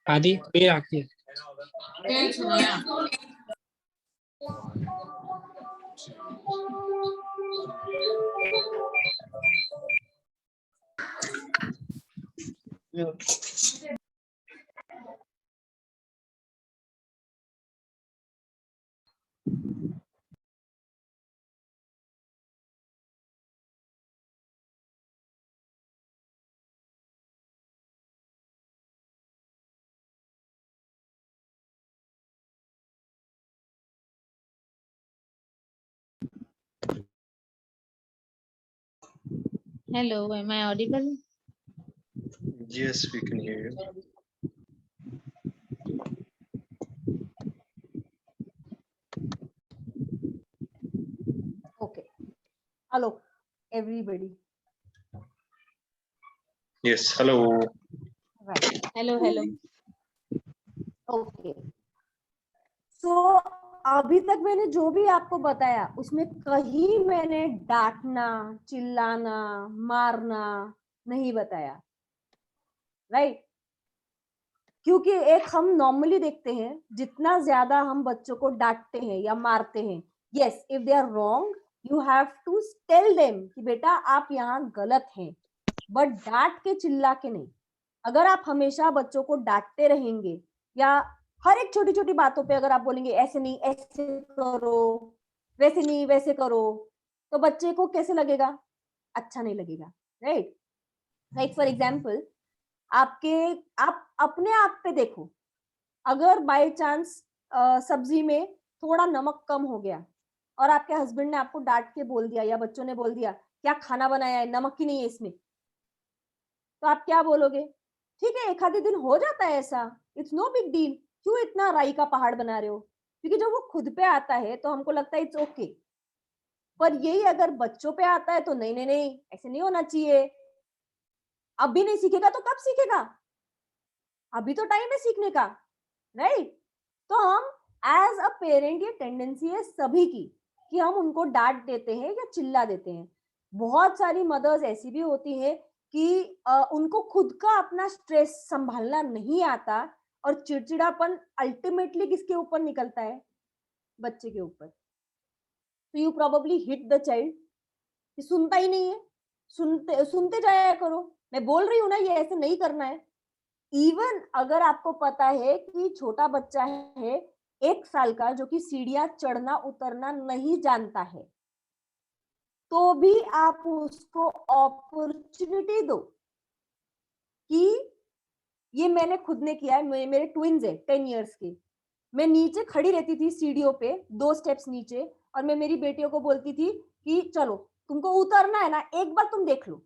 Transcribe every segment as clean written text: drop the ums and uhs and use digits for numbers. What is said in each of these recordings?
आदि ये आती है। Hello, am I audible? Yes, we can hear you. Okay. Hello, everybody. Yes, hello. Right. Hello, hello. Okay. So अभी तक मैंने जो भी आपको बताया उसमें कहीं मैंने डांटना, चिल्लाना, मारना नहीं बताया, राइट? क्योंकि एक हम नॉर्मली देखते हैं जितना ज्यादा हम बच्चों को डांटते हैं या मारते हैं, yes, if they are wrong you have to tell them कि बेटा आप यहाँ गलत हैं, बट डांट के चिल्ला के नहीं। अगर आप हमेशा बच्चों को डांटते रहेंगे या हर एक छोटी छोटी बातों पे अगर आप बोलेंगे ऐसे नहीं ऐसे करो, वैसे नहीं वैसे करो, तो बच्चे को कैसे लगेगा? अच्छा नहीं लगेगा, राइट? लाइक फॉर एग्जाम्पल आप अपने आप पे देखो, अगर बाय चांस सब्जी में थोड़ा नमक कम हो गया और आपके हस्बैंड ने आपको डांट के बोल दिया या बच्चों ने बोल दिया क्या खाना बनाया है, नमक ही नहीं है इसमें, तो आप क्या बोलोगे? ठीक है, एक आधे दिन हो जाता है ऐसा, इट्स नो बिग डील, क्यों इतना राई का पहाड़ बना रहे हो? क्योंकि जब वो खुद पे आता है तो हमको लगता है इट्स ओके, पर यही अगर बच्चों पे आता है तो नहीं नहीं नहीं ऐसे नहीं होना चाहिए। अभी नहीं सीखेगा तो कब सीखेगा? अभी तो टाइम है सीखने का, राइट? तो हम एज अ पेरेंट ये टेंडेंसी है सभी की कि हम उनको डांट देते हैं या चिल्ला देते हैं। बहुत सारी मदर्स ऐसी भी होती है कि उनको खुद का अपना स्ट्रेस संभालना नहीं आता और चिड़चिड़ापन अल्टीमेटली किसके ऊपर निकलता है? बच्चे के ऊपर। तो you probably hit the child कि सुनता ही नहीं है, सुनते जाया करो, मैं बोल रही हूँ ना ये ऐसे नहीं करना है। इवन अगर आपको पता है कि छोटा बच्चा है 1 साल का जो कि सीढ़ियां चढ़ना उतरना नहीं जानता है, तो भी आप उसको अपॉर्चुनिटी दो कि ये मैंने खुद ने किया है। मेरे ट्विन्स है 10 इयर्स के, मैं नीचे खड़ी रहती थी सीढ़ियों पे 2 स्टेप्स नीचे, और मैं मेरी बेटियों को बोलती थी कि चलो तुमको उतरना है ना, एक बार तुम देख लो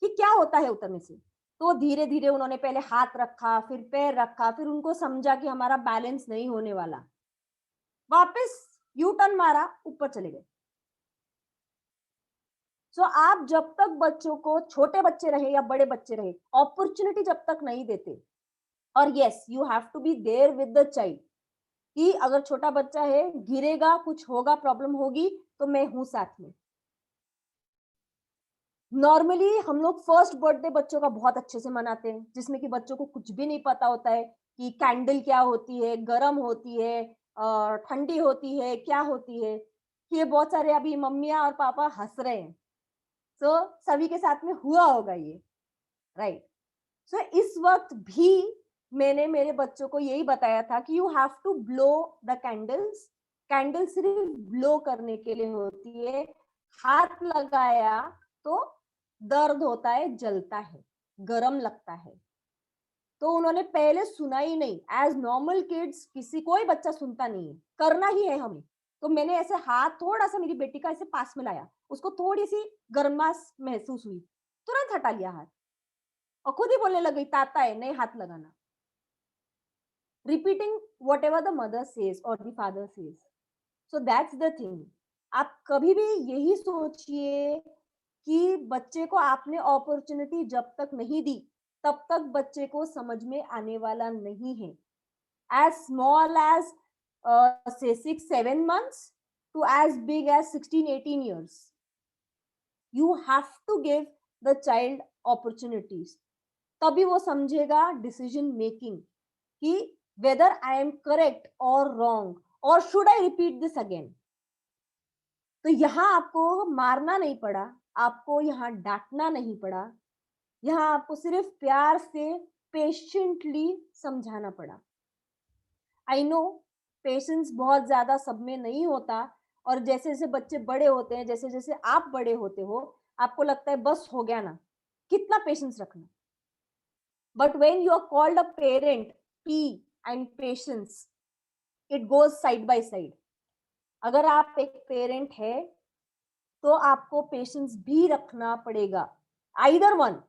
कि क्या होता है उतरने से। तो धीरे धीरे उन्होंने पहले हाथ रखा, फिर पैर रखा, फिर उनको समझा कि हमारा बैलेंस नहीं होने वाला, वापस यू टर्न मारा, ऊपर चले गए। सो आप जब तक बच्चों को, छोटे बच्चे रहे या बड़े बच्चे रहे, अपॉर्चुनिटी जब तक नहीं देते, और yes you have to be there with the child कि अगर छोटा बच्चा है, गिरेगा, कुछ होगा, प्रॉब्लम होगी, तो मैं हूं साथ में। नॉर्मली हम लोग फर्स्ट बर्थडे बच्चों का बहुत अच्छे से मनाते हैं, जिसमें कि बच्चों को कुछ भी नहीं पता होता है कि कैंडल क्या होती है, गर्म होती है, ठंडी होती है, क्या होती है। ये बहुत सारे अभी मम्मियाँ और पापा हंस रहे हैं, सो सभी के साथ में हुआ होगा ये, राइट? सो इस वक्त भी मैंने मेरे बच्चों को यही बताया था कि you have to blow the candles. Candle सिर्फ ब्लो करने के लिए होती है, हाथ लगाया तो दर्द होता है, जलता है, गरम लगता है। तो उन्होंने पहले सुना ही नहीं। एज नॉर्मल किड्स कोई बच्चा सुनता नहीं है, करना ही है हमें। तो मैंने ऐसे हाथ थोड़ा सा मेरी बेटी का ऐसे पास में लाया, उसको थोड़ी सी गर्मास महसूस हुई, तुरंत हटा लिया हाथ और खुद ही बोलने लग गई ताता है, नहीं हाथ लगाना। Repeating whatever the mother says और the father says. So that's the thing आप कभी भी यही सोचिए कि बच्चे को आपने अपॉर्चुनिटी जब तक नहीं दी तब तक बच्चे को समझ में आने वाला नहीं है. As small as say 6-7 months to as big as 16-18 years. You have to give the child opportunities. तभी वो समझेगा डिसीजन मेकिंग कि whether I am correct or wrong or should I repeat this again. तो यहाँ आपको मारना नहीं पड़ा, आपको यहाँ डांटना नहीं पड़ा, यहाँ आपको सिर्फ प्यार से पेशेंटली समझाना पड़ा. आई नो पेशेंस बहुत ज्यादा सब में नहीं होता और जैसे जैसे बच्चे बड़े होते हैं, जैसे जैसे आप बड़े होते हो, आपको लगता है बस हो गया ना, कितना पेशेंस रखना. But when you are called a parent, P and patience it goes side by side. अगर आप एक पेरेंट है तो आपको पेशेंस भी रखना पड़ेगा. Either one.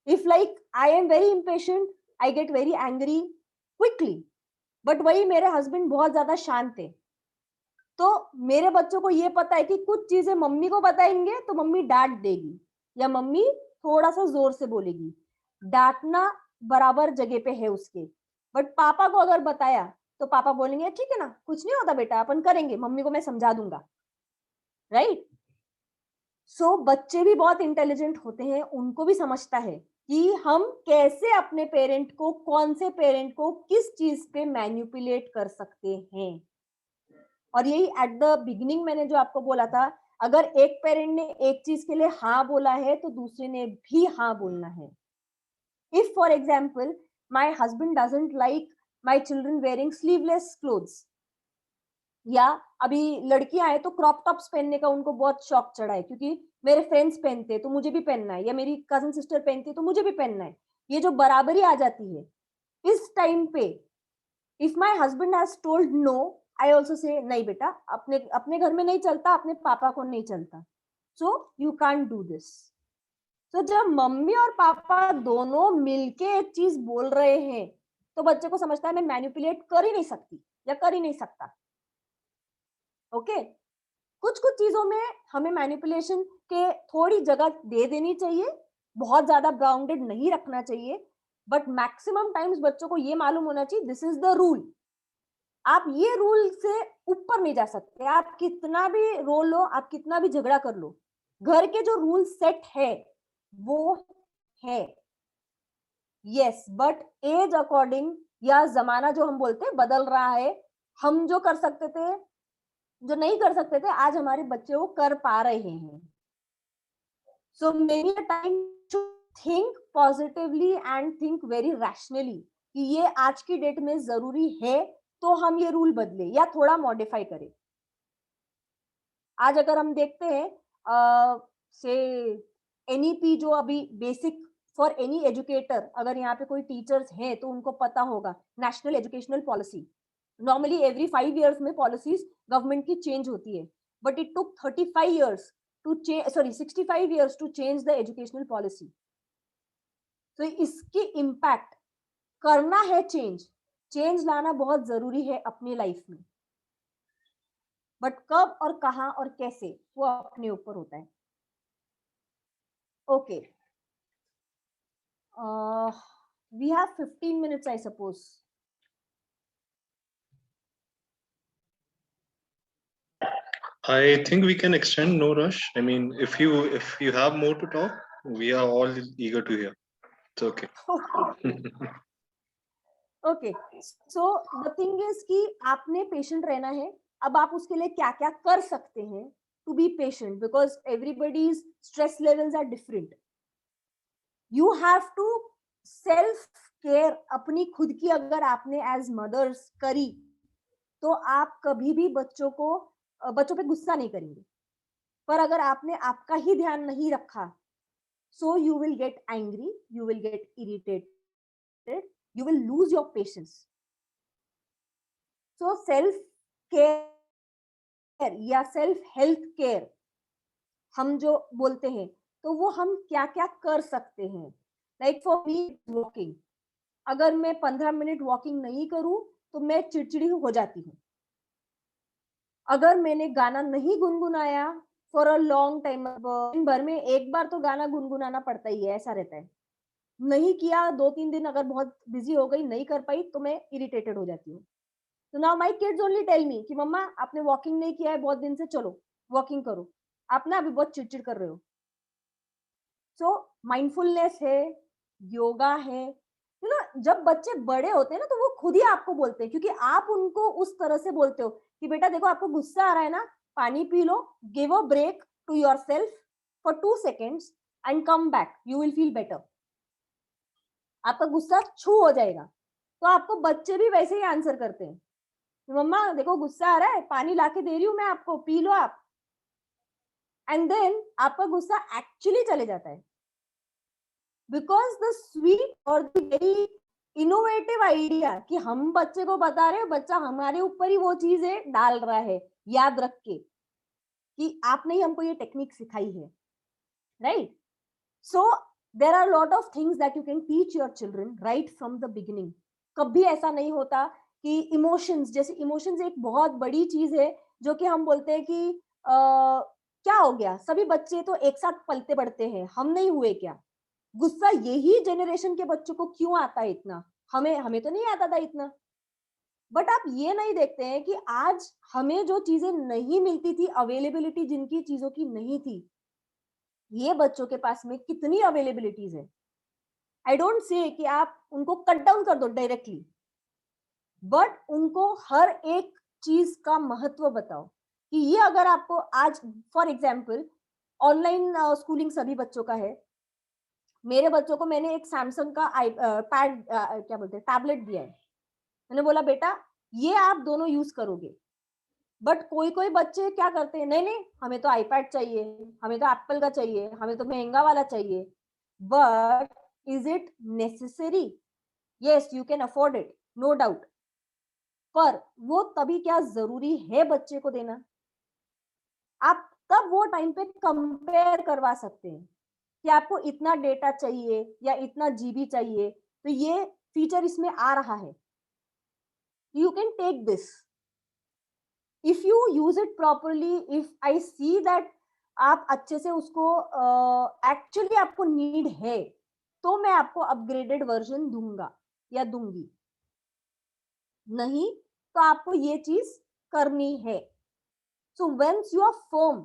If like I am very impatient, I get very angry quickly, but वही मेरे हस्बैंड बहुत ज्यादा शांत थे, तो मेरे बच्चों को ये पता है कि कुछ चीजें मम्मी को बताएंगे तो मम्मी डांट देगी या मम्मी थोड़ा सा जोर से बोलेगी. डांटना बराबर जगह पे है उसके. बट पापा को अगर बताया तो पापा बोलेंगे ठीक है ना, कुछ नहीं होता बेटा, अपन करेंगे, मम्मी को मैं समझा दूंगा. राइट. सो बच्चे भी बहुत इंटेलिजेंट होते हैं, उनको भी समझता है कि हम कैसे अपने पेरेंट को, कौन से पेरेंट को किस चीज पे मैनिपुलेट कर सकते हैं. और यही एट द बिगिनिंग मैंने जो आपको बोला था, अगर एक पेरेंट ने एक चीज के लिए हाँ बोला है तो दूसरे ने भी हाँ बोलना है. If for example my husband doesn't like my children wearing sleeveless clothes, या अभी लड़कियां आए तो क्रॉप टॉप्स पहनने का उनको बहुत शौक चढ़ा है क्योंकि मेरे फ्रेंड्स पहनते हैं तो मुझे भी पहनना है, या मेरी कजन सिस्टर पहनती है तो मुझे भी पहनना है. ये जो बराबरी आ जाती है इस टाइम पे, if my husband has told no, I also say नहीं बेटा, अपने अपने घर में नहीं चलता, अपने पापा को नहीं चलता, so you can't do this. तो जब मम्मी और पापा दोनों मिलके एक चीज बोल रहे हैं तो बच्चे को समझता है मैं मैनिपुलेट कर ही नहीं सकती या कर ही नहीं सकता. ओके. कुछ कुछ चीजों में हमें मैनिपुलेशन के थोड़ी जगह दे देनी चाहिए, बहुत ज्यादा ग्राउंडेड नहीं रखना चाहिए, बट मैक्सिमम टाइम्स बच्चों को ये मालूम होना चाहिए दिस इज द रूल. आप ये रूल से ऊपर नहीं जा सकते. आप कितना भी रो लो, आप कितना भी झगड़ा कर लो, घर के जो रूल सेट है वो है. यस, बट एज अकॉर्डिंग या जमाना जो हम बोलते हैं बदल रहा है. हम जो कर सकते थे, जो नहीं कर सकते थे, आज हमारे बच्चे वो कर पा रहे हैं. So many time to think positively and think very rationally कि ये आज की डेट में जरूरी है तो हम ये रूल बदले या थोड़ा मॉडिफाई करें. आज अगर हम देखते हैं से एनईपी जो अभी बेसिक फॉर एनी एजुकेटर, अगर यहाँ पे कोई टीचर्स हैं तो उनको पता होगा national educational policy. Normally every 5 years में पॉलिसीज गवर्नमेंट की चेंज होती है, but it took 35 years to change, sorry 65 years to change the educational policy. तो इसकी इम्पैक्ट करना है, चेंज लाना बहुत जरूरी है अपनी लाइफ में, बट कब और कहां और कैसे वो अपने ऊपर होता है. Okay, we have 15 minutes I suppose. I think we can extend, no rush. I mean, if you have more to talk, we are all eager to hear. It's okay. Okay, so the thing is कि आपने patient रहना है. अब आप उसके लिए क्या क्या कर सकते हैं to be patient, because everybody's stress levels are different. You have to self care. अपनी खुद की अगर आपने एज मदर्स करी तो आप कभी भी बच्चों पे गुस्सा नहीं करेंगे. पर अगर आपने आपका ही ध्यान नहीं रखा, so you will get angry, you will get irritated, you will lose your patience. So self care या self health care हम जो बोलते हैं तो वो हम क्या क्या कर सकते हैं. लाइक फॉर मी वॉकिंग, अगर मैं 15 मिनट वॉकिंग नहीं करूं तो मैं चिड़चिड़ी हो जाती हूँ. अगर मैंने गाना नहीं गुनगुनाया फॉर अ लॉन्ग टाइम, दिन भर में एक बार तो गाना गुनगुनाना पड़ता ही है, ऐसा रहता है। नहीं किया 2-3 दिन, अगर बहुत बिजी हो गई, नहीं कर पाई, तो मैं इरिटेटेड हो जाती हूँ। तो now my kids only tell me कि मम्मा आपने वॉकिंग नहीं किया है बहुत दिन से, चलो वॉकिंग करो। आप ना अभी बहुत चिड़चिड़ कर रहे हो। सो माइंडफुलनेस है, योगा है, यू नो। जब बच्चे बड़े होते हैं ना, तो वो खुद ही आपको बोलते हैं, क्योंकि आप उनको उस तरह से बोलते हो कि बेटा देखो, आपको गुस्सा आ रहा है ना, पानी पी लो, give a break to yourself for 2 seconds and come back, you will feel better. आपका गुस्सा छू हो जाएगा। तो आपको बच्चे भी वैसे ही आंसर करते हैं, मम्मा देखो गुस्सा आ रहा है, पानी लाके दे रही हूँ मैं आपको, पी लो आप। एंड देन आपका गुस्सा एक्चुअली चले जाता है, बिकॉज द स्वीट और द वेरी इनोवेटिव आइडिया कि हम बच्चे को बता रहे हैं, बच्चा हमारे ऊपर ही वो चीजें डाल रहा है, याद रख के कि आपने ही हमको ये टेक्निक सिखाई है, right? So there are lot of things that you can teach your children right from the beginning. कभी ऐसा नहीं होता कि इमोशंस, जैसे इमोशंस एक बहुत बड़ी चीज है, जो कि हम बोलते हैं कि क्या हो गया, सभी बच्चे तो एक साथ पलते बढ़ते हैं, हम नहीं हुए क्या? गुस्सा यही जनरेशन के बच्चों को क्यों आता है इतना? हमें हमें तो नहीं आता था इतना। बट आप ये नहीं देखते हैं कि आज हमें जो चीजें नहीं मिलती थी, अवेलेबिलिटी जिनकी चीजों की नहीं थी, ये बच्चों के पास में कितनी अवेलेबिलिटीज है। आई डोंट से कि आप उनको कट डाउन कर दो डायरेक्टली, बट उनको हर एक चीज का महत्व बताओ कि ये अगर आपको आज, फॉर एग्जाम्पल, ऑनलाइन स्कूलिंग सभी बच्चों का है। मेरे बच्चों को मैंने एक सैमसंग का पैड, क्या बोलते हैं, टैबलेट दिया है। मैंने बोला बेटा ये आप दोनों यूज करोगे। बट कोई कोई बच्चे क्या करते हैं, नहीं नहीं हमें तो आईपैड चाहिए, हमें तो एप्पल का चाहिए, हमें तो महंगा वाला चाहिए। But is it necessary? Yes, you can afford it, no doubt, पर वो तभी क्या जरूरी है बच्चे को देना? आप तब वो टाइम पे कंपेयर करवा सकते हैं कि आपको इतना डेटा चाहिए या इतना जीबी चाहिए, तो ये फीचर इसमें आ रहा है, you can take this if you use it properly। if I see that आप अच्छे से उसको एक्चुअली आपको नीड है, तो मैं आपको अपग्रेडेड वर्जन दूंगा या दूंगी। नहीं तो आपको ये चीज करनी है। सो once you are firm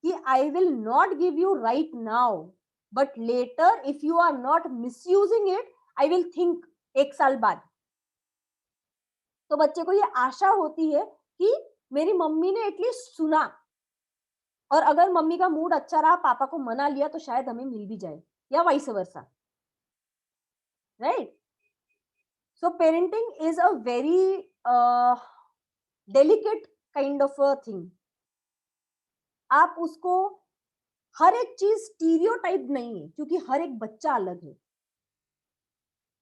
कि I will not give you right now, but later if you are not misusing it, I will think 1 साल बाद। तो बच्चे को ये आशा होती है कि मेरी मम्मी ने एटलीस्ट सुना, और अगर मम्मी का मूड अच्छा रहा, पापा को मना लिया, तो शायद हमें मिल भी जाए, या vice versa, right? So parenting is a very delicate kind of a thing. आप उसको हर एक चीज स्टीरियोटाइप नहीं है, क्योंकि हर एक बच्चा अलग है।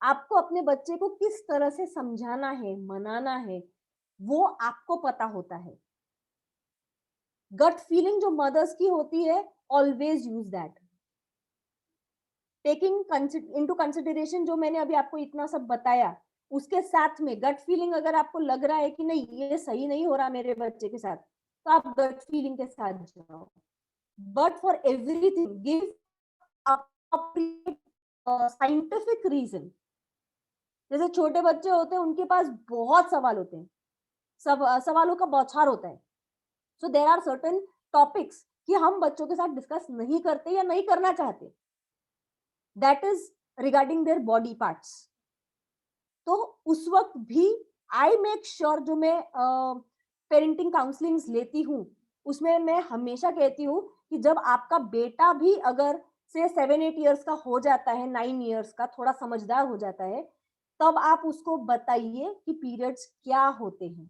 आपको अपने बच्चे को किस तरह से समझाना है, मनाना है, वो आपको पता होता है। गट फीलिंग जो मदर्स की होती है, always use that. Taking into consideration जो मैंने अभी आपको इतना सब बताया, उसके साथ में गट फीलिंग, अगर आपको लग रहा है कि नहीं ये सही नहीं हो रहा मेरे बच्चे के साथ, तो आप गट फीलिंग के साथ जाओ। But for everything give appropriate scientific reason. जैसे छोटे बच्चे होते हैं, उनके पास बहुत सवाल होते हैं, सब सवालों का बौछार होता है। So there are certain topics कि हम बच्चों के साथ डिस्कस नहीं करते या नहीं करना चाहते, that is regarding their body parts. तो उस वक्त भी आई मेक श्योर, जो मैं पेरेंटिंग काउंसलिंग लेती हूँ, उसमें मैं हमेशा कहती हूँ कि जब आपका बेटा भी अगर से 7-8 इयर्स का हो जाता है, 9 इयर्स का, थोड़ा समझदार हो जाता है, तब आप उसको बताइए कि पीरियड्स क्या होते हैं।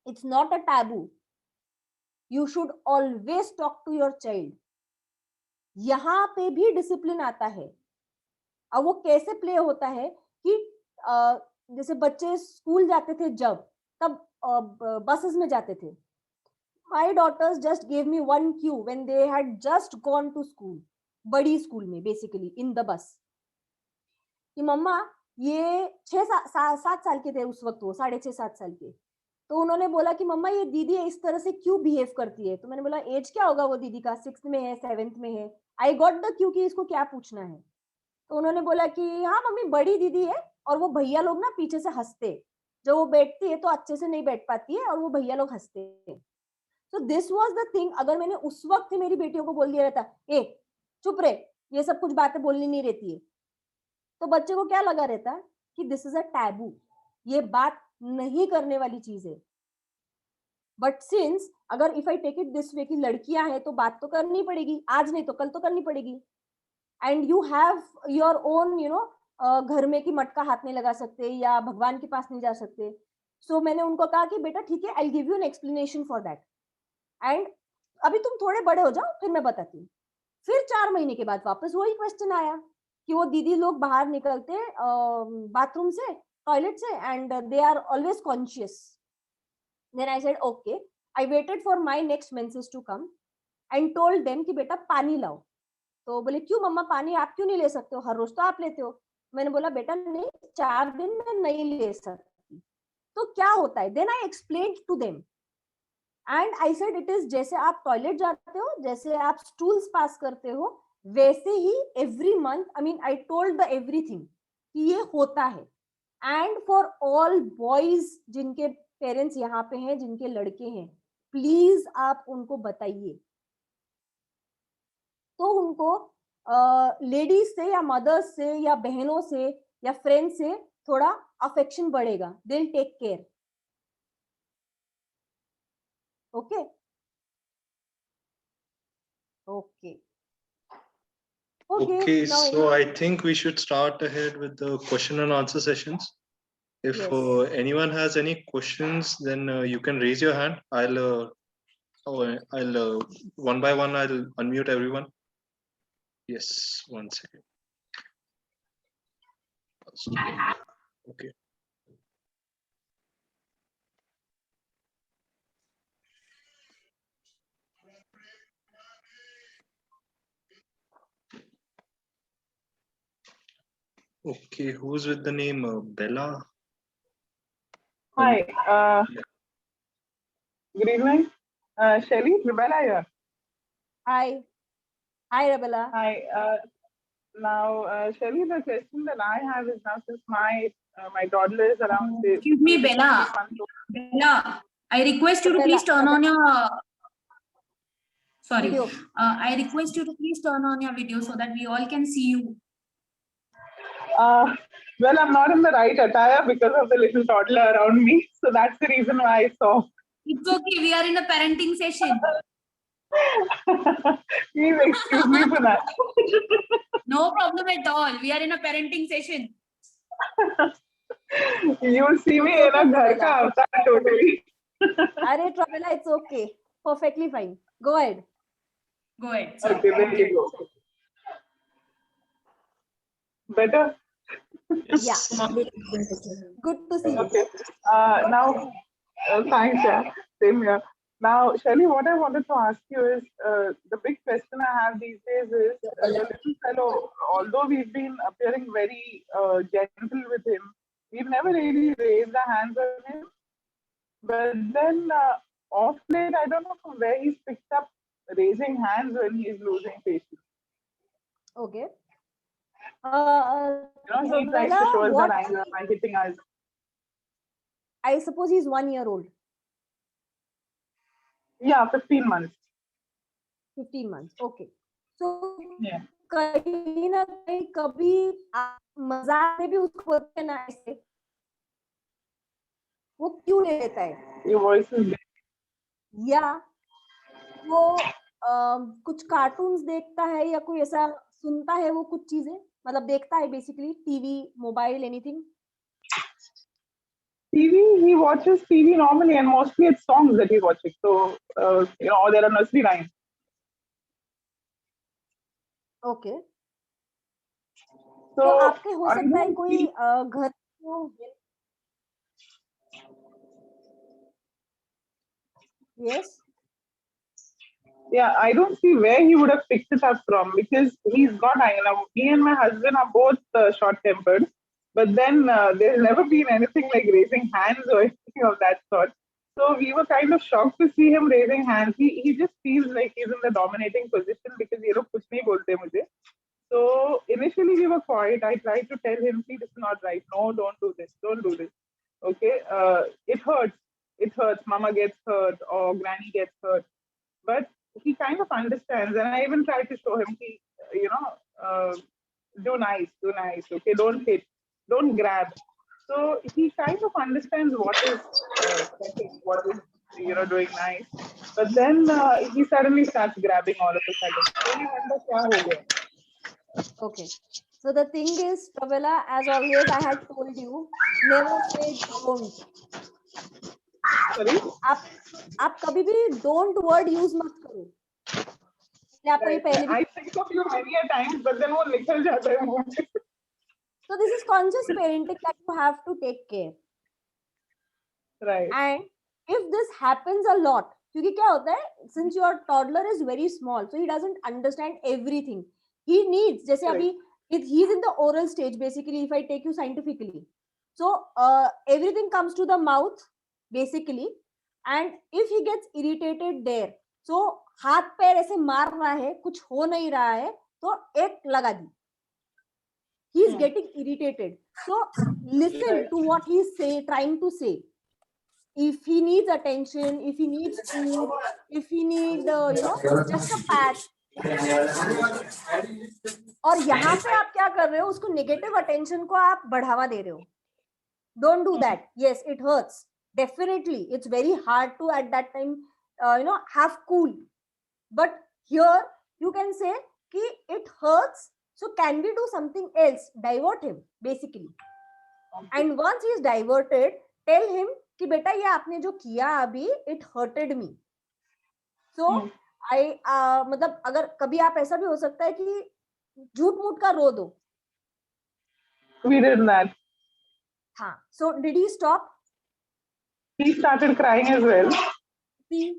It's not a taboo, you should always talk to your child. यहाँ पे भी डिसिप्लिन आता है। अब वो कैसे प्ले होता है कि जैसे बच्चे स्कूल जाते थे जब, तब बसेस में जाते थे। My daughters just give me one cue when they had just gone to school, बड़ी स्कूल में, बेसिकली इन द बस, कि मम्मा ये 6-7 साल के थे उस वक्त, वो 6.5-7 साल के, तो उन्होंने बोला कि मम्मा ये दीदी इस तरह से क्यों बिहेव करती है। तो मैंने बोला एज क्या होगा वो दीदी का, 6th में है, 7th में है। आई गॉट द क्यू कि इसको क्या पूछना है। तो उन्होंने बोला कि हाँ मम्मी बड़ी दीदी है और वो भैया लोग ना पीछे से हंसते, जब वो बैठती है तो अच्छे से नहीं बैठ पाती है और वो भैया लोग हंसते हैं। तो दिस वाज द थिंग। अगर मैंने उस वक्त ही मेरी बेटियों को बोल दिया रहता ए चुप रहे, ये सब कुछ बातें बोलनी नहीं रहती है, तो बच्चे को क्या लगा रहता कि दिस इज अ टैबू, ये बात नहीं करने वाली चीज है। बट सिंस अगर if I take it this way कि लड़कियां हैं तो बात तो करनी पड़ेगी, आज नहीं तो कल तो करनी पड़ेगी। And you have your own घर में कि मटका हाथ नहीं लगा सकते या भगवान के पास नहीं जा सकते। सो मैंने उनको कहा कि बेटा ठीक है, I give you an explanation for that, and अभी तुम थोड़े बड़े हो जाओ फिर मैं बताती हूँ। फिर 4 महीने के बाद वापस वही क्वेश्चन आया कि वो दीदी लोग बाहर निकलते बाथरूम से, टॉयलेट से, and they are always conscious. Then I said okay, I waited for my next menses to come and told them कि बेटा पानी लाओ। तो बोले क्यों मम्मा, पानी आप क्यों नहीं ले सकते हो, हर रोज तो आप लेते हो। मैंने बोला बेटा नहीं, 4 दिन में नहीं ले सकती। तो क्या होता है, then I explained to them and I said it is जैसे आप टॉयलेट जाते हो, जैसे आप स्टूल्स पास करते हो, वैसे ही every month, I mean I told the everything कि ये होता है। एंड फॉर ऑल बॉयज जिनके पेरेंट्स यहाँ पे हैं, जिनके लड़के हैं, प्लीज आप उनको बताइए। तो उनको लेडीज से या मदर्स से या बहनों से या फ्रेंड से थोड़ा अफेक्शन बढ़ेगा, they will take care. Okay okay Okay, now so I think we should start ahead with the question and answer sessions. If Yes. anyone has any questions, then you can raise your hand. I'll one by one I'll unmute everyone. Yes, one second. Okay. Okay, who's with the name Bella? Hi, good evening. Shelly, Rebella here. hi Rebella. Hi. Now, Shelly, the question that I have is now since my toddler is around. Excuse me, Bella. Bella, I request you to please turn on your. Sorry. Video. I request you to please turn on your video so that we all can see you. Well, I'm not in the right attire because of the little toddler around me, so that's the reason why I saw. It's okay. We are in a parenting session. Please excuse me for that. No problem at all. We are in a parenting session. You'll see me in a ghar ka avatar totally. Arey Rebella, it's okay, perfectly fine. Go ahead. Go ahead. Okay, there you go. Better? Yes. Yeah. Good to see you. Okay. Now, thanks, yeah. Same here. Now, Shelly, what I wanted to ask you is the big question I have these days is the little fellow, although we've been appearing very gentle with him, we've never really raised our hands on him. But then, off late, I don't know from where he's picked up raising hands when he's losing patience. Okay. He tries to show us that anger by hitting us. I suppose he's 1 year old. Yeah, 15 months. 15 months. Okay. So, Yeah. कहीं ना कहीं कभी मजाक में भी उसको बोलते हैं ना ऐसे, वो क्यों ले लेता है? Your voice is big. या वो कुछ कार्टून्स देखता है या कोई ऐसा सुनता है, वो कुछ चीजें मतलब देखता है basically, TV, mobile, anything? TV, he watches TV normally, and mostly it's songs that he's watching. So, there are nursery rhymes. Okay. So, तो आपके हो सकता है कोई घर को, yes, yeah, I don't see where he would have picked it up from because he's got, me and my husband are both short-tempered, but then there's never been anything like raising hands or anything of that sort. So we were kind of shocked to see him raising hands. He just feels like he's in the dominating position because ये लोग कुछ नहीं बोलते मुझे. So initially we were quiet. I tried to tell him, see, this is not right. No, don't do this. Don't do this. Okay. It hurts. It hurts. Mama gets hurt or granny gets hurt. But he kind of understands. And I even tried to show him, do nice. Okay. Don't hit. Don't grab. So he kind of understands what is doing nice. But then he suddenly starts grabbing all of a sudden. So I wonder क्या हो गया. Okay. So the thing is, Pravela, as always, I had told you, never say don't. Sorry? आप कभी भी don't word use मत करो. मैं आपको ये पहले भी. I think of you many a times, but then वो निकल जाता है मुंह से. So this is conscious parenting that you have to take care. Right. And if this happens a lot, क्योंकि क्या होता है, since your toddler is very small, so he doesn't understand everything. He needs, जैसे Right. अभी he's in the oral stage basically, if I take you scientifically. So everything comes to the mouth basically, and if he gets irritated there, so हाथ पैर ऐसे मार रहा है, कुछ हो नहीं रहा है, तो एक लगा दी. He is getting irritated. So listen to what he is trying to say. If he needs attention, if he needs food, if he needs just a pat. और यहाँ पे आप क्या कर रहे हो, उसको नेगेटिव अटेंशन को आप बढ़ावा दे रहे हो. Don't do that. Yes, it hurts. Definitely, it's very hard to at that time, have cool. But here you can say, कि it hurts. So can we do something else? Divert him basically. And once he is diverted, tell him कि बेटा ये आपने जो किया अभी, it hurted me. So मतलब अगर कभी आप ऐसा भी हो सकता है कि झूठ मूठ का रो दो. We did that. हाँ. So did he stop? He started crying as well. See,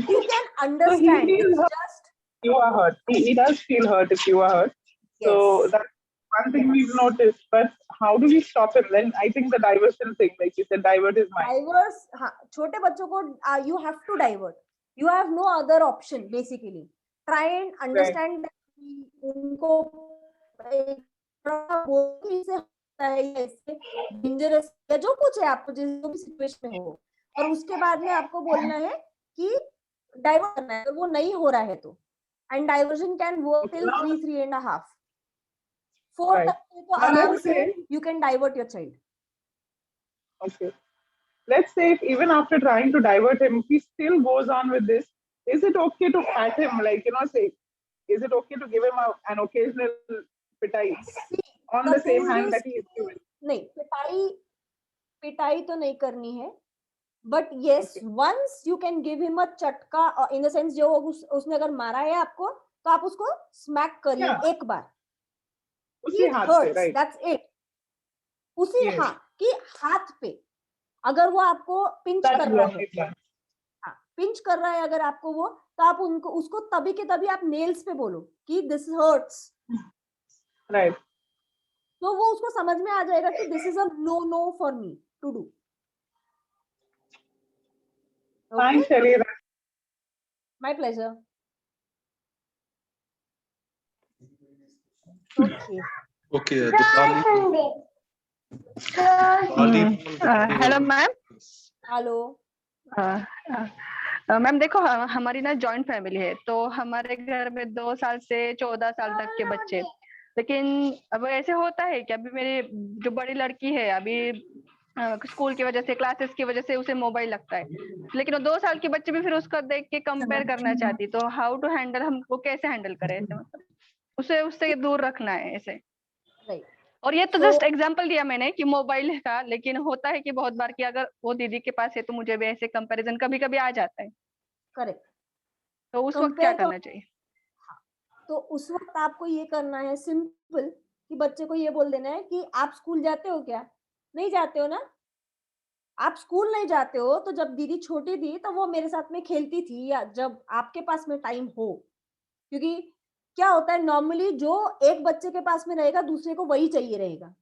he can understand. So It's just you are hurt. He does feel hurt if you are hurt. yes. So that's one thing we've noticed. But how do we stop him? Then I think the diversion thing, like you said, divert his mind. Diverse. हाँ, छोटे बच्चों को you have to divert. You have no other option basically. Try and understand that उनको dangerous या जो कुछ है आपको जो भी सिचुएशन में हो, और उसके बाद में आपको बोलना है कि डाइवर्ट करना है. अगर वो नहीं हो रहा है तो, and diversion can work till 3.5 4 Right. तक तो आराम से you can divert your child. Okay. Let's say if even after trying to divert him, if he still goes on with this, is it okay to pat him? Like, say, is it okay to give him an occasional pitai on the same hand that he is given? नहीं, पिटाई तो नहीं करनी है. But yes, once you can give him a चटका, in the sense जो उसने अगर मारा है आपको, तो आप उसको स्मैक करिए एक बार. उसी हाथ से, right? That's it. उसी Yes. कि हाथ पे अगर वो आपको पिंच That's कर रहा what है, we've done. पिंच कर रहा है अगर आपको वो, तो आप उसको तभी के तभी आप नेल्स पे बोलो कि दिस हर्ट्स. Right. तो वो उसको समझ में आ जाएगा कि this is a no for me to do. Thanks, Shelly. My pleasure. Okay. Okay, hello ma'am. Hello. Ma'am देखो, हमारी ना जॉइंट फैमिली है, तो हमारे घर में 2 साल से 14 साल तक के बच्चे. लेकिन अब ऐसे होता है कि अभी मेरी जो बड़ी लड़की है, अभी स्कूल की वजह से, क्लासेस की वजह से उसे मोबाइल लगता है, लेकिन वो 2 साल की बच्चे भी फिर उसको देख के कंपेयर करना चाहती. तो हाउ टू हैंडल, हम वो कैसे हैंडल करें ऐसे, मतलब उससे दूर रखना है ऐसे. और ये तो जस्ट एग्जांपल दिया मैंने कि मोबाइल का, लेकिन होता है कि बहुत बार कि अगर वो दीदी के पास है तो मुझे भी ऐसे कंपैरिजन कभी कभी आ जाता है. करेक्ट. तो उस वक्त क्या करना चाहिए? तो उस वक्त आपको ये करना है सिंपल, कि बच्चे को ये बोल देना है कि आप स्कूल जाते हो क्या? नहीं जाते हो ना? आप स्कूल नहीं जाते हो, तो जब दीदी छोटी थी तो वो मेरे साथ में खेलती थी, या जब आपके पास में टाइम हो, क्योंकि क्या होता है नॉर्मली जो एक बच्चे के पास में रहेगा दूसरे को वही चाहिए रहेगा,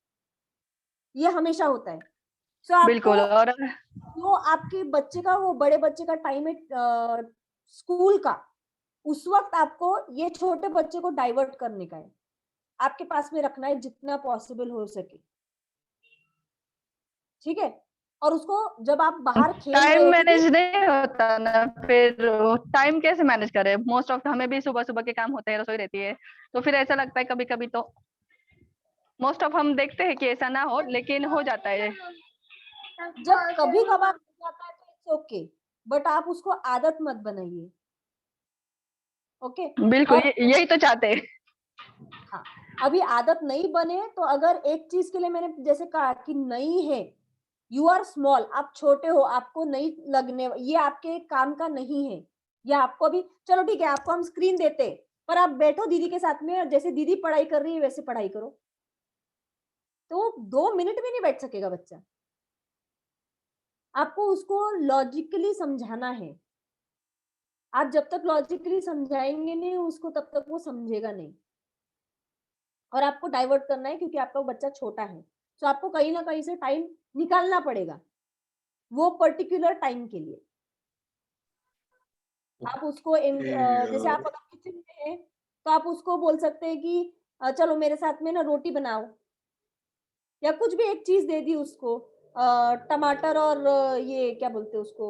ये हमेशा होता है. So बिल्कुल. और जो आपके बच्चे का, वो बड़े बच्चे का टाइम है स्कूल का, उस वक्त आपको ये छोटे बच्चे को डाइवर्ट करने का है, आपके पास में रखना है जितना पॉसिबल हो सके, ठीक है। और उसको जब आप बाहर खेल रहे टाइम हो, मैनेज नहीं होता ना, फिर टाइम कैसे मैनेज करें? मोस्ट ऑफ हमें भी सुबह सुबह के काम होते हैं, रसोई रहती है, तो फिर ऐसा लगता है कभी कभी, तो मोस्ट ऑफ हम देखते हैं कि ऐसा ना हो, लेकिन हो जाता है। जब कभी कभार हो जाता है तो इट्स ओके, बट आप उसको आदत मत बनाइए, ओके। बिल्कुल, और यही तो चाहते हैं। हाँ, अभी आदत नहीं बने तो अगर एक चीज के लिए मैंने जैसे कहा कि नहीं है, यू आर स्मॉल, आप छोटे हो, आपको नहीं लगने, ये आपके काम का नहीं है, या आपको भी, चलो ठीक है आपको हम स्क्रीन देते, पर आप बैठो दीदी के साथ में, जैसे दीदी पढ़ाई कर रही है वैसे पढ़ाई करो, तो 2 मिनट भी नहीं बैठ सकेगा बच्चा। आपको उसको लॉजिकली समझाना है, आप जब तक लॉजिकली समझाएंगे नहीं उसको तब तक वो समझेगा नहीं, और आपको डाइवर्ट करना है क्योंकि आपका बच्चा छोटा है, तो आपको कहीं ना कहीं से टाइम निकालना पड़ेगा वो पर्टिकुलर टाइम के लिए। आप उसको जैसे आप अगर किचन में हैं तो आप उसको बोल सकते हैं कि चलो मेरे साथ में ना रोटी बनाओ, या कुछ भी एक चीज दे दी उसको, टमाटर और ये क्या बोलते हैं उसको,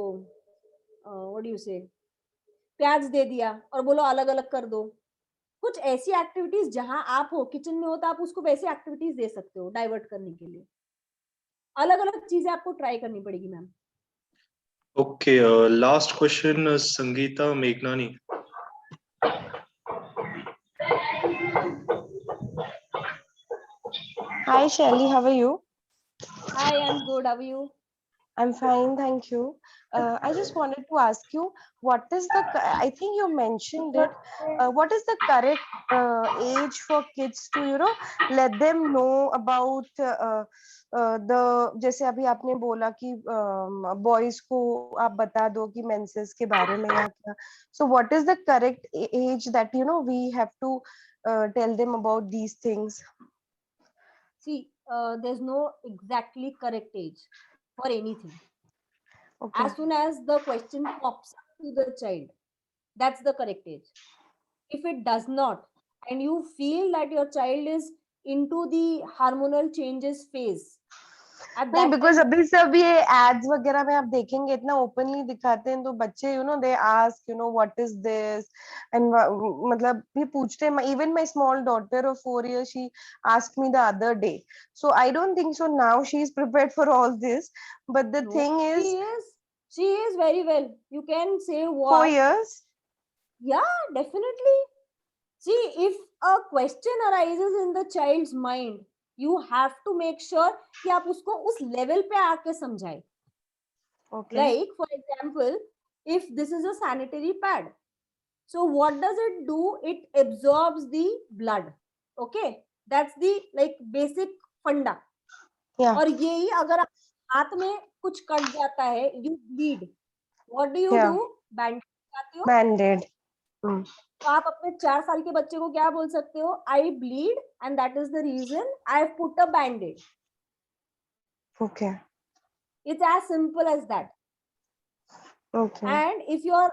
व्हाट डू यू से, प्याज दे दिया और बोलो अलग अलग कर दो। कुछ ऐसी एक्टिविटीज जहां आप हो किचन में हो तो आप उसको वैसी एक्टिविटीज दे सकते हो डाइवर्ट करने के लिए। अलग अलग चीजें आपको ट्राई करनी पड़ेगी ma'am. Okay, last question is Sangeeta Meghnani. Hi Shelly, how are you? Hi, I'm good. How are you? I'm fine, thank you. I just wanted to ask you, what is the, I think you mentioned it, what is the correct age for kids to, let them know about the, जैसे अभी आपने बोला कि boys को आप बता दो कि menses के बारे में या क्या, so what is the correct age that, we have to tell them about these things? See, there's no exactly correct age for anything. Okay. As soon as the question pops up to the child, that's the correct age. If it does not, and you feel that your child is into the hormonal changes phase, at नहीं, that because time, अभी सब ये ads वगैरह में आप देखेंगे इतना openly दिखाते हैं, तो बच्चे they ask what is this, and मतलब ये पूछते हैं। Even my small daughter of 4 years, she asked me the other day, so I don't think so now she is prepared for all this, but the no, thing is she is very well. You can say 4 what? years. Yeah, definitely. See, if a question arises in the child's mind, you have to make sure कि आप उसको उस level पे आके समझाए. Okay. Like, for example, if this is a sanitary pad, so what does it do? It absorbs the blood. Okay, that's the like basic funda. Yeah. और यही अगर आप हाथ में कुछ कट जाता है, you bleed. What do you Yeah. do? Bandage लगाते हो. Band-aid. तो आप अपने 4 साल के बच्चे को क्या बोल सकते हो? I bleed and that is the reason I have put a bandaid. Okay. It's as simple as that. Okay. And if your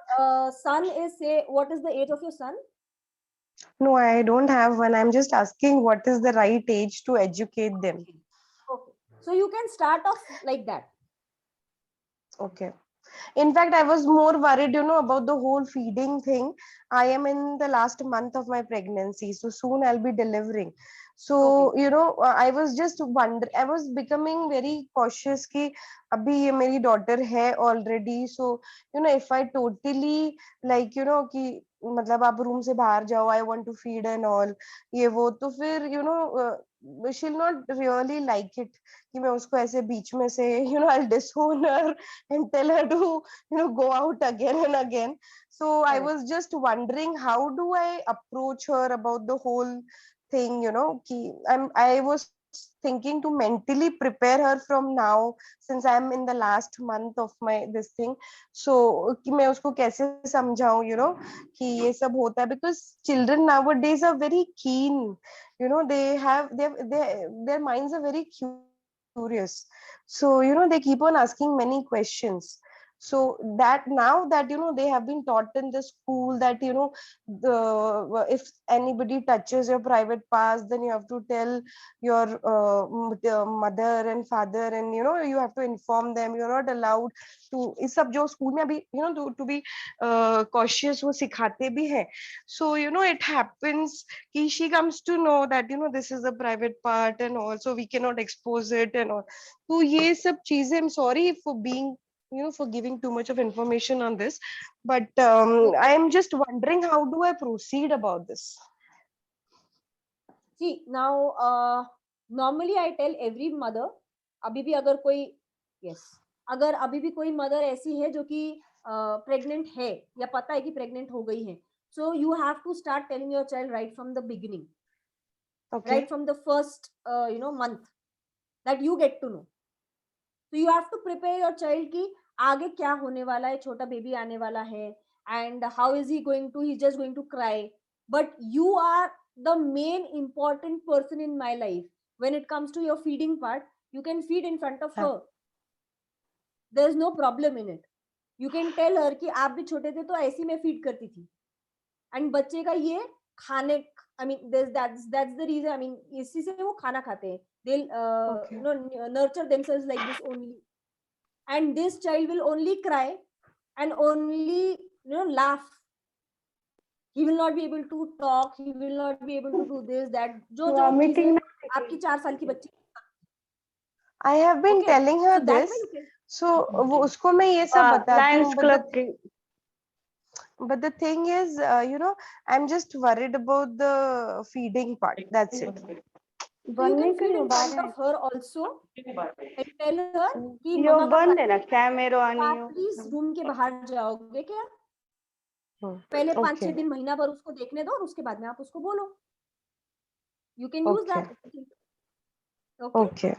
son is, say, what is the age of your son? No, I don't have one. I'm just asking what is the right age to educate them. Okay, so you can start off like that. Okay. In fact, I was more worried, about the whole feeding thing. I am in the last month of my pregnancy, so soon I'll be delivering. So, I was just wondering, I was becoming very cautious कि अभी ये मेरी daughter है already. So, if I totally like, कि मतलब आप room से बाहर जाओ, I want to feed and all, ये वो, तो फिर she'll not really like it कि मैं उसको ऐसे बीच में से I'll disown her and tell her to go out again and again. So I was just wondering, how do I approach her about the whole thing, I was thinking to mentally prepare her from now, since I'm in the last month of my this thing. So कि मैं उसको कैसे समझाऊं, कि ये सब होता है, because children nowadays are very keen, they have their minds are very curious. So, you know, they keep on asking many questions. So that now that, you know, they have been taught in the school that, you know, if anybody touches your private parts, then you have to tell your the mother and father, and, you know, you have to inform them. You're not allowed to, इस सब जो school में अभी, you know, to be cautious वो सिखाते भी हैं. So, you know, it happens कि she comes to know that, you know, this is a private part and also we cannot expose it and all. तो ये सब चीजें, I'm sorry for being, you know, for giving too much of information on this, but I am just wondering, how do I proceed about this? See, now normally I tell every mother, अभी भी अगर कोई, yes, अगर अभी भी कोई mother ऐसी है जो कि प्रेग्नेंट है या पता है कि प्रेग्नेंट हो गई है, so you have to start telling your child right from the beginning, Okay. right from the first you know, month, that you get to know. So you have to prepare your child कि आगे क्या होने वाला है, छोटा baby आने वाला है, and how is he going to, he's just going to cry, but you are the main important person in my life. When it comes to your feeding part, you can feed in front of her, there's no problem in it. You can tell her कि आप भी छोटे थे तो ऐसी मैं feed करती थी, and बच्चे का ये खाने, I mean that's the reason, I mean इसी से वो खाना खाते हैं, they'll Okay. you know, nurture themselves like this only, and this child will only cry and only, you know, laugh. He will not be able to talk, he will not be able to do this, that, जो चीजें आपकी 4 साल की बच्ची, I have been Okay, telling her so that this. way you can, So वो उसको मैं ये सब बताती Lions हूँ, Club but the thing is, you know, I'm just worried about the feeding part. That's it. so you can feed in front of her also and tell her कि यो मम्मा का बंद है ना कैमरा आप नहीं प्लीज रूम के बाहर जाओगे क्या, Hmm. पहले 5-6 Okay. दिन महीना भर उसको देखने दो और उसके बाद में आप उसको बोलो. You can use Okay. that. Okay. Okay.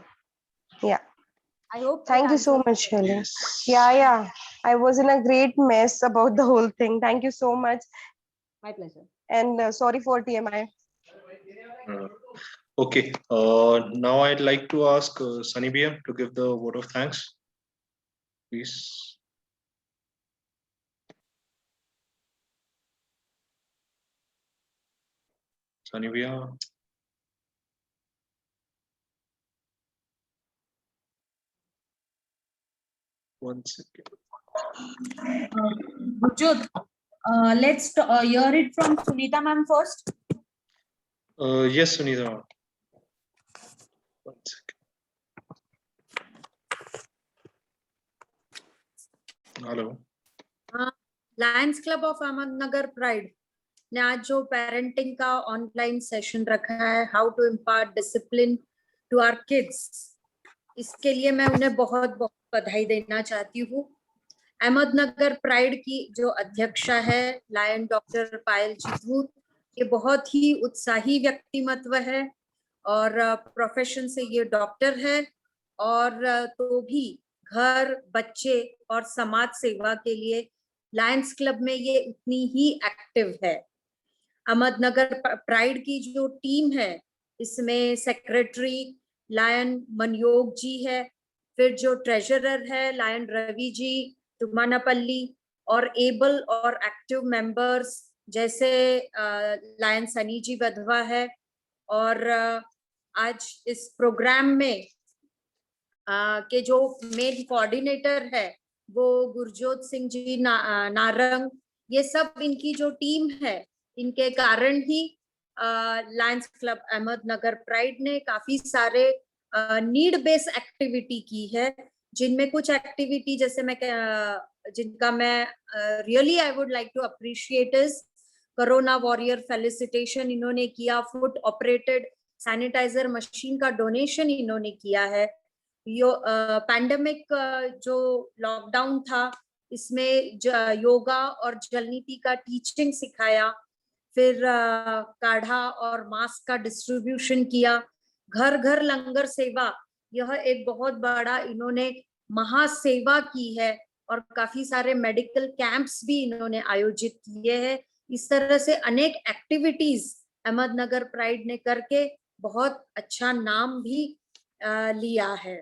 Yeah. I hope. Thank you so much, Shelly. Yeah. I was in a great mess about the whole thing. Thank you so much. My pleasure. And sorry for TMI. Okay. Now I'd like to ask Sunny Bhaiya to give the vote of thanks, please. Sunny Bhaiya. One second. Gurjot, let's hear it from Sunita ma'am first. Yes, Sunita. ma'am. One second. Hello. Lions Club of Ahmednagar Pride ने आज जो parenting का online session रखा है, how to impart discipline to our kids, इसके लिए मैं उन्हें बहुत बहुत बधाई देना चाहती हूँ. अहमदनगर प्राइड की जो अध्यक्षा है लायन डॉक्टर पायल जी धूत, ये बहुत ही उत्साही व्यक्तिमत्व है और प्रोफेशन से ये डॉक्टर है, और तो भी घर, बच्चे और समाज सेवा के लिए लायंस क्लब में ये उतनी ही एक्टिव है. अहमदनगर प्राइड की जो टीम है, इसमें सेक्रेटरी लायन मनयोग जी है, फिर जो ट्रेजरर है लायन रवि जी तुमानापल्ली, और एबल और एक्टिव मेंबर्स जैसे लायन सनी जी वधवा है, और आज इस प्रोग्राम में के जो मेन कोऑर्डिनेटर है वो गुरजोत सिंह जी नारंग, ये सब इनकी जो टीम है, इनके कारण ही लायंस क्लब अहमदनगर प्राइड ने काफी सारे नीड बेस्ड एक्टिविटी की है, जिनमें कुछ एक्टिविटी जैसे जिनका मैं really I would like to appreciate is corona warrior felicitation इन्होंने किया, फुट ऑपरेटेड सैनिटाइजर मशीन का डोनेशन इन्होंने किया है. पैंडेमिक जो लॉकडाउन था, इसमें योगा और जल नीति का टीचिंग सिखाया, फिर काढ़ा और मास्क का डिस्ट्रीब्यूशन किया, घर घर लंगर सेवा, यह एक बहुत बड़ा इन्होंने महासेवा की है, और काफी सारे मेडिकल कैंप्स भी इन्होंने आयोजित किए हैं. इस तरह से अनेक एक्टिविटीज अहमदनगर प्राइड ने करके बहुत अच्छा नाम भी लिया है।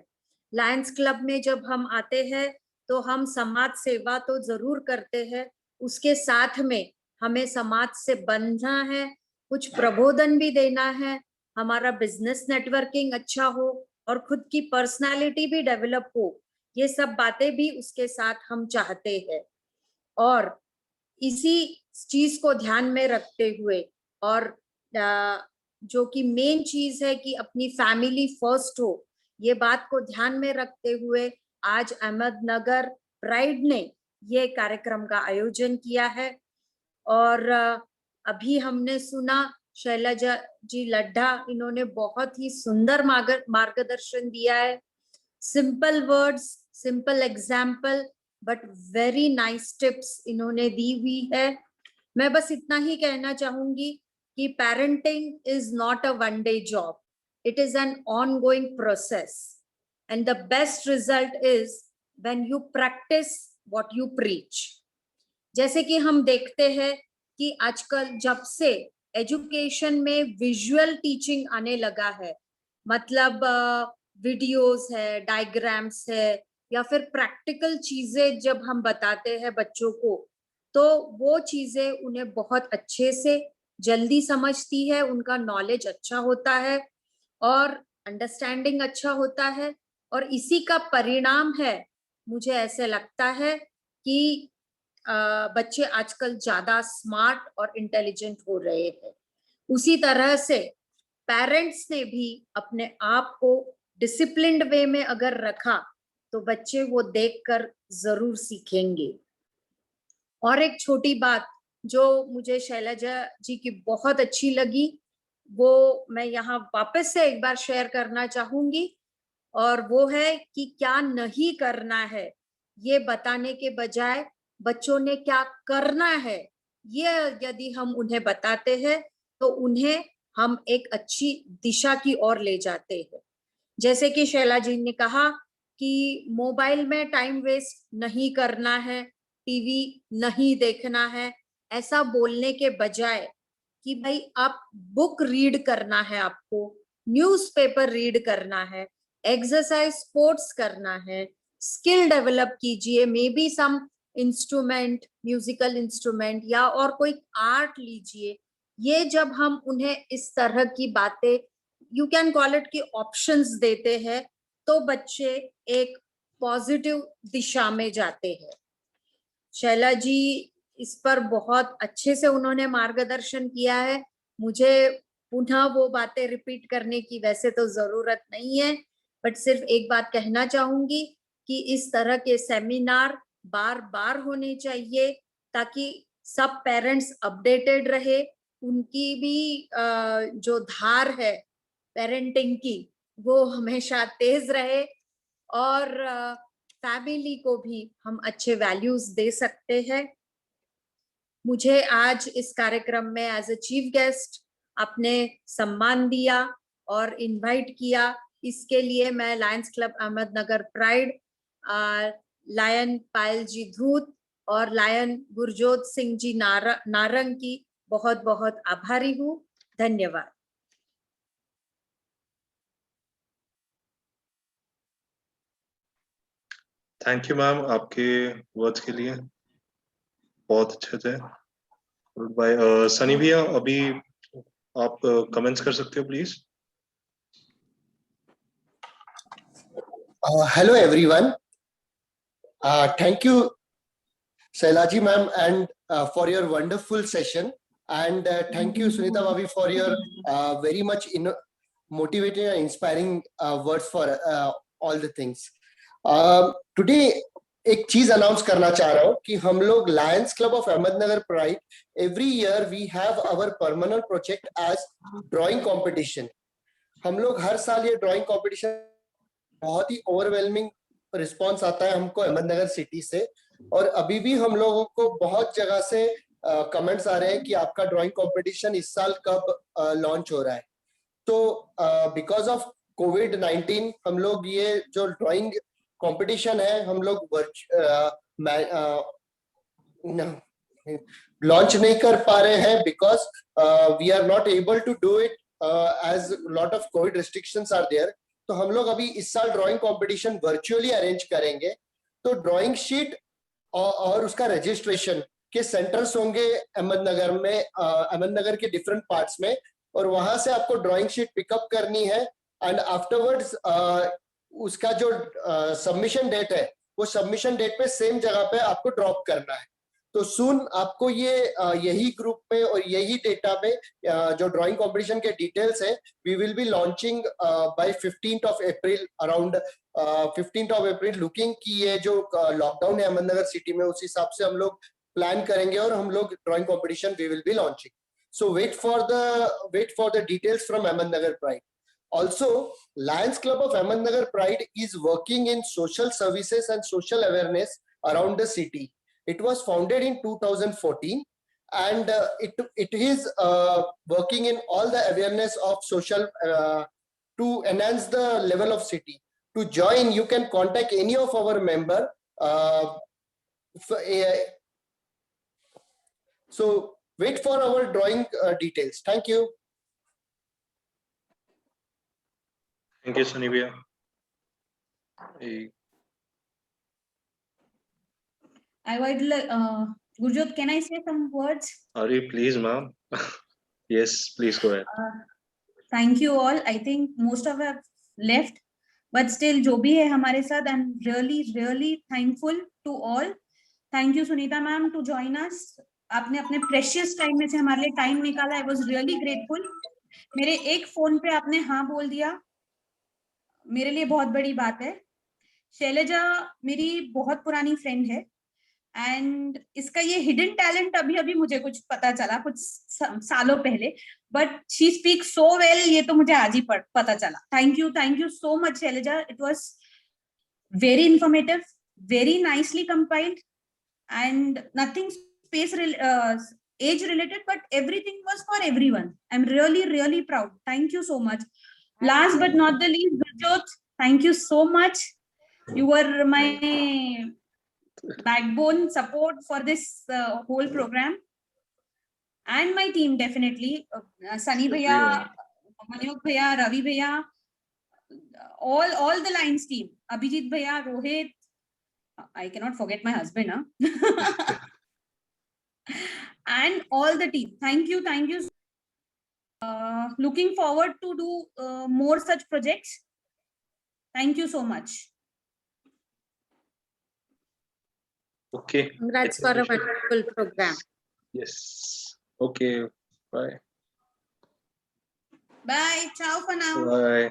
लायंस क्लब में जब हम आते हैं तो हम समाज सेवा तो जरूर करते हैं, उसके साथ में हमें समाज से बंधना है, कुछ प्रबोधन भी देना है, हमारा बिजनेस नेटवर्किंग अच्छा हो और खुद की पर्सनालिटी भी डेवलप हो, ये सब बातें भी उसके साथ हम चाहते हैं। और इसी चीज को ध्यान में रखते हुए और जो कि मेन चीज है कि अपनी फैमिली फर्स्ट हो, ये बात को ध्यान में रखते हुए आज अहमदनगर प्राइड ने ये कार्यक्रम का आयोजन किया है। और अभी हमने सुना शैलजा जी लड्ढा, इन्होंने बहुत ही सुंदर मार्गदर्शन दिया है। Simple words, simple example, but very nice tips इन्होंने दी हुई है। मैं बस इतना ही कहना चाहूंगी कि parenting is not a one day job, it is an ongoing process and the best result is when you practice what you preach. जैसे कि हम देखते हैं कि आजकल जब से एजुकेशन में विजुअल टीचिंग आने लगा है, मतलब वीडियोस है, डायग्राम्स है, या फिर प्रैक्टिकल चीजें जब हम बताते हैं बच्चों को, तो वो चीजें उन्हें बहुत अच्छे से जल्दी समझती है, उनका नॉलेज अच्छा होता है और अंडरस्टैंडिंग अच्छा होता है। और इसी का परिणाम है, मुझे ऐसे लगता है कि बच्चे आजकल ज्यादा स्मार्ट और इंटेलिजेंट हो रहे हैं। उसी तरह से पेरेंट्स ने भी अपने आप को डिसिप्लिन्ड वे में अगर रखा तो बच्चे वो देखकर जरूर सीखेंगे। और एक छोटी बात जो मुझे शैलजा जी की बहुत अच्छी लगी, वो मैं यहाँ वापस से एक बार शेयर करना चाहूंगी, और वो है कि क्या नहीं करना है ये बताने के बजाय बच्चों ने क्या करना है ये यदि हम उन्हें बताते हैं तो उन्हें हम एक अच्छी दिशा की ओर ले जाते हैं। जैसे कि शैला जी ने कहा कि मोबाइल में टाइम वेस्ट नहीं करना है, टीवी नहीं देखना है, ऐसा बोलने के बजाय कि भाई आप बुक रीड करना है, आपको न्यूज़पेपर रीड करना है, एक्सरसाइज स्पोर्ट्स करना है, स्किल डेवलप कीजिए, may be some instrument, musical instrument या और कोई आर्ट लीजिए। ये जब हम उन्हें इस तरह की बातें, यू कैन कॉल इट, की ऑप्शंस देते हैं, तो बच्चे एक पॉजिटिव दिशा में जाते हैं। शैला जी इस पर बहुत अच्छे से उन्होंने मार्गदर्शन किया है। मुझे पुनः वो बातें रिपीट करने की वैसे तो जरूरत नहीं है, बट सिर्फ एक बात कहना चाहूंगी कि इस तरह के सेमिनार बार बार होने चाहिए ताकि सब पेरेंट्स अपडेटेड रहे, उनकी भी जो धार है पेरेंटिंग की वो हमेशा तेज रहे, और फैमिली को भी हम अच्छे वैल्यूज दे सकते हैं। मुझे आज इस कार्यक्रम में एज ए चीफ गेस्ट आपने सम्मान दिया और इनवाइट किया, इसके लिए मैं Lions Club Ahmednagar pride, lion Payal ji Dhoot और लायन गुरजोत सिंह जी नारंग की बहुत बहुत आभारी हूँ। धन्यवाद। थैंक यू मैम, आपके वर्ड्स के लिए बहुत अच्छे थे। बाय सनी भैया, अभी आप कमेंट्स कर सकते हो please. Hello everyone. Thank you Shailaji ma'am and for your wonderful session, and thank you Sunita Bhabi for your very much motivating and inspiring words for all the things. Today एक चीज announce करना चाह रहा हूँ कि हम लोग Lions Club of Ahmednagar Pride, every year we have our permanent project as drawing competition. हम लोग हर साल ये ड्राइंग कंपटीशन, बहुत ही ओवरवेलमिंग रिस्पांस आता है हमको अहमदनगर सिटी से, और अभी भी हम लोगों को बहुत जगह से कमेंट्स आ रहे हैं कि आपका ड्राइंग कंपटीशन इस साल कब लॉन्च हो रहा है। तो बिकॉज ऑफ कोविड-19 हम लोग ये जो ड्राइंग कंपटीशन है हम लोग लॉन्च नहीं कर पा रहे हैं, because we are not able to do it as lot of Covid restrictions are there. तो हम लोग अभी इस साल ड्राइंग कंपटीशन वर्चुअली अरेंज करेंगे। तो ड्राइंग शीट और उसका रजिस्ट्रेशन के सेंटर्स होंगे अहमदनगर में, अहमदनगर के डिफरेंट पार्ट्स में, और वहां से आपको ड्राइंग शीट पिकअप करनी है। एंड आफ्टरवर्ड्स उसका जो सबमिशन डेट है वो सबमिशन डेट पे सेम जगह पे आपको ड्रॉप करना है। तो सून आपको ये यही ग्रुप में और यही डेटा में जो ड्राइंग कंपटीशन के डिटेल्स है we will be launching by 15th of April, around 15th of April, looking कि ये जो लॉकडाउन है अहमदनगर सिटी में उस हिसाब से हम लोग प्लान करेंगे और हम लोग drawing competition we will be launching. So wait for the details from Ahmednagar Pride. Also, Lions Club of Ahmednagar Pride is working in social services and social awareness around the city. It was founded in 2014, and it is working in all the awareness of social to enhance the level of city. To join, you can contact any of our member. So wait for our drawing details. Thank you. Thank you, Sunny Bhaiya. I would like, Gurjot, can I say some words? Ari, please, ma'am. Yes, please go ahead. Thank you all. I think most of have left, but still, जो भी है हमारे साथ, I'm really thankful to all. Thank you, Sunita ma'am, to join us. आपने अपने precious time में से हमारे लिए टाइम निकाला। I was really grateful. मेरे एक फोन पे आपने हाँ बोल दिया, मेरे लिए बहुत बड़ी बात है। शैलजा मेरी बहुत पुरानी फ्रेंड है एंड इसका ये हिडन टैलेंट अभी मुझे कुछ पता चला कुछ सालों पहले, but she speak so well, ये तो मुझे आज ही पता चला। Thank you so much Shailja. It was very informative, very nicely compiled and nothing age related, but everything was for everyone. I'm really proud. Thank you so much. Last but not the least, Gurjot, thank you so much. You were my backbone support for this whole program, and my team definitely. Sunny Bhaiya, Manoj Bhaiya, Ravi Bhaiya, all the Lions team. Abhijit Bhaiya, Rohit. I cannot forget my husband, huh? And all the team. Thank you. Looking forward to do more such projects. Thank you so much. Okay. Congrats for a wonderful program. Yes. Okay. Bye. Bye. Ciao for now. Bye.